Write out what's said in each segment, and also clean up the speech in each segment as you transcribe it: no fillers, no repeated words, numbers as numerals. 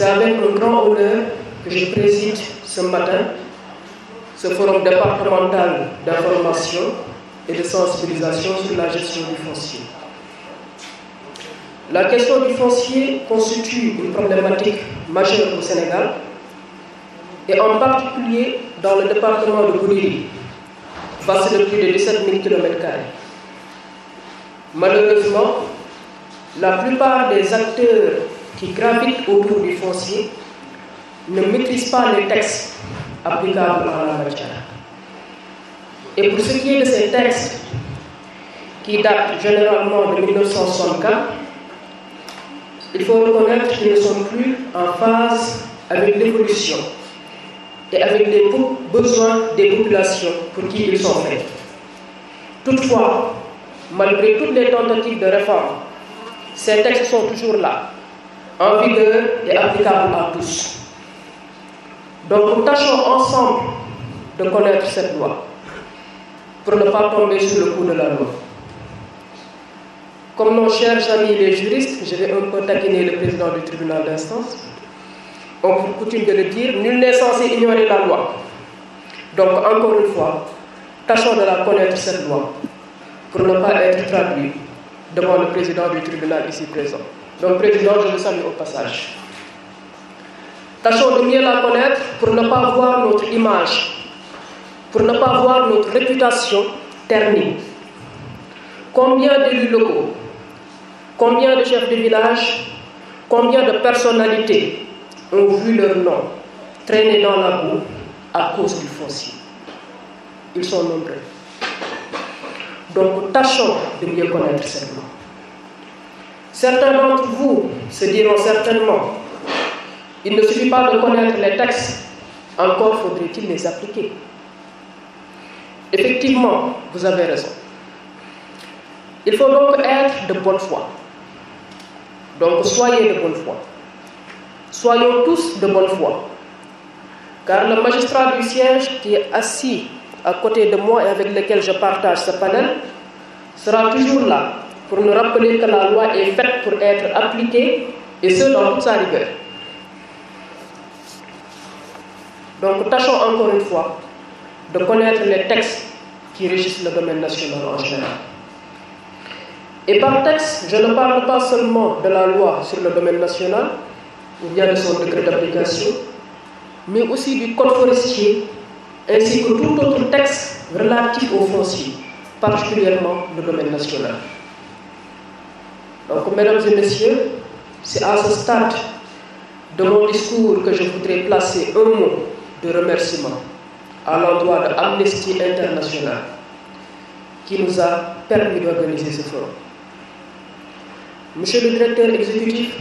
c'est avec un grand honneur que je préside ce matin ce forum départemental d'information et de sensibilisation sur la gestion du foncier. La question du foncier constitue une problématique majeure au Sénégal et en particulier dans le département de Goudiri, vaste de plus de 17 000 km². Malheureusement, la plupart des acteurs qui gravitent autour du foncier ne maîtrisent pas les textes applicables en la matière. Et pour ce qui est de ces textes, qui datent généralement de 1964, il faut reconnaître qu'ils ne sont plus en phase avec l'évolution et avec les besoins des populations pour qui ils sont faits. Toutefois, malgré toutes les tentatives de réforme, ces textes sont toujours là, en vigueur et applicables à tous. Donc, tâchons ensemble de connaître cette loi pour ne pas tomber sous le coup de la loi. Comme nos chers amis les juristes, je vais un peu taquiner le président du tribunal d'instance. On a coutume de le dire, nul n'est censé ignorer la loi. Donc, encore une fois, tâchons de la connaître cette loi pour ne pas être traduit devant le président du tribunal ici présent. Donc, président, je le salue au passage. Tâchons de mieux la connaître pour ne pas voir notre image, pour ne pas voir notre réputation ternie. Combien d'élus locaux, combien de chefs de village, combien de personnalités ont vu leur nom traîner dans la boue à cause du foncier? Ils sont nombreux. Donc, tâchons de mieux connaître cette loi. Certains d'entre vous se diront certainement, il ne suffit pas de connaître les textes, encore faudrait-il les appliquer. Effectivement, vous avez raison. Il faut donc être de bonne foi. Donc, soyez de bonne foi. Soyons tous de bonne foi. Car le magistrat du siège qui est assis à côté de moi et avec lequel je partage ce panel sera toujours là pour nous rappeler que la loi est faite pour être appliquée et ce dans toute sa rigueur. Donc, tâchons encore une fois de connaître les textes qui régissent le domaine national en général. Et par texte, je ne parle pas seulement de la loi sur le domaine national, ou bien de son décret d'application, mais aussi du code forestier, ainsi que tout autre texte relatif au foncier, particulièrement le domaine national. Donc, mesdames et messieurs, c'est à ce stade de mon discours que je voudrais placer un mot de remerciement à l'endroit de Amnesty International qui nous a permis d'organiser ce forum. Monsieur le directeur exécutif,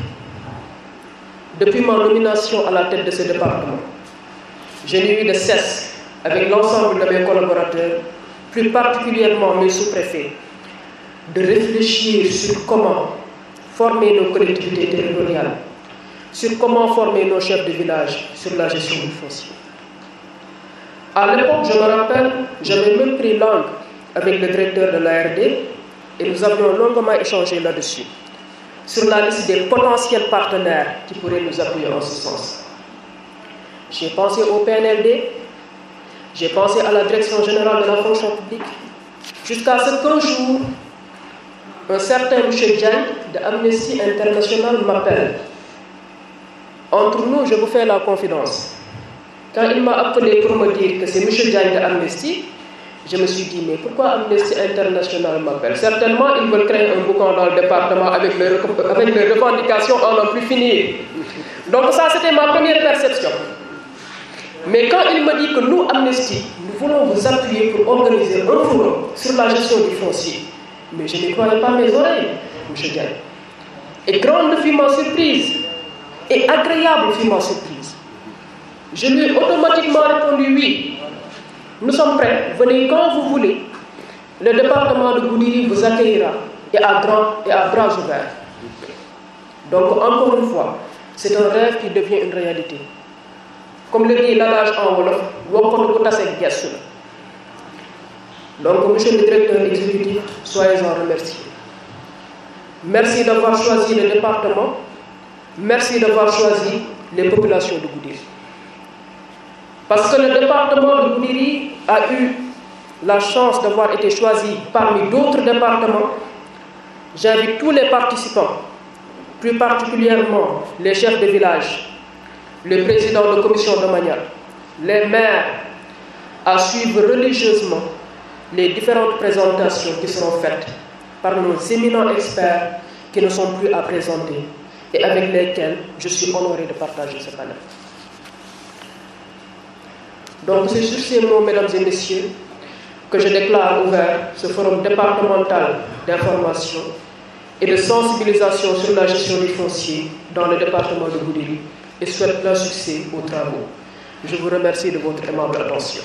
depuis ma nomination à la tête de ce département, je n'ai eu de cesse, avec l'ensemble de mes collaborateurs, plus particulièrement mes sous-préfets, de réfléchir sur comment former nos collectivités territoriales, sur comment former nos chefs de village sur la gestion du foncier. À l'époque, je me rappelle, j'avais même pris langue avec le directeur de l'ARD et nous avions longuement échangé là-dessus, sur la liste des potentiels partenaires qui pourraient nous appuyer en ce sens. J'ai pensé au PNLD, j'ai pensé à la Direction générale de la fonction publique, jusqu'à ce qu'un jour, un certain M. Diagne de Amnesty International m'appelle. Entre nous, je vous fais la confidence. Quand il m'a appelé pour me dire que c'est M. Diagne de Amnesty, je me suis dit, mais pourquoi Amnesty International m'appelle? Certainement, ils veulent créer un boucan dans le département avec les revendications en n'en plus finir. Donc ça, c'était ma première perception. Mais quand il me dit que nous, Amnesty, nous voulons vous appuyer pour organiser un forum sur la gestion du foncier, mais je ne croyais pas mes oreilles, M. Diagne. Et grande fut ma surprise, et agréable fut ma surprise. Je lui ai automatiquement répondu oui. Nous sommes prêts, venez quand vous voulez. Le département de Goudiri vous accueillera et à bras ouverts. Donc, encore une fois, c'est un rêve qui devient une réalité. Comme le dit l'adage en Wolof, donc, monsieur le directeur exécutif, soyez-en remerciés. Merci d'avoir choisi le département. merci d'avoir choisi les populations de Goudiri. Parce que le département de Goudiri a eu la chance d'avoir été choisi parmi d'autres départements. J'invite tous les participants, plus particulièrement les chefs de village, le président de commission domaniale, les maires, à suivre religieusement les différentes présentations qui seront faites par nos éminents experts qui ne sont plus à présenter et avec lesquels je suis honoré de partager ce panel. Donc c'est sur ces mots, mesdames et messieurs, que je déclare ouvert ce forum départemental d'information et de sensibilisation sur la gestion du foncier dans le département de Goudiri et souhaite plein succès aux travaux. Je vous remercie de votre aimable attention.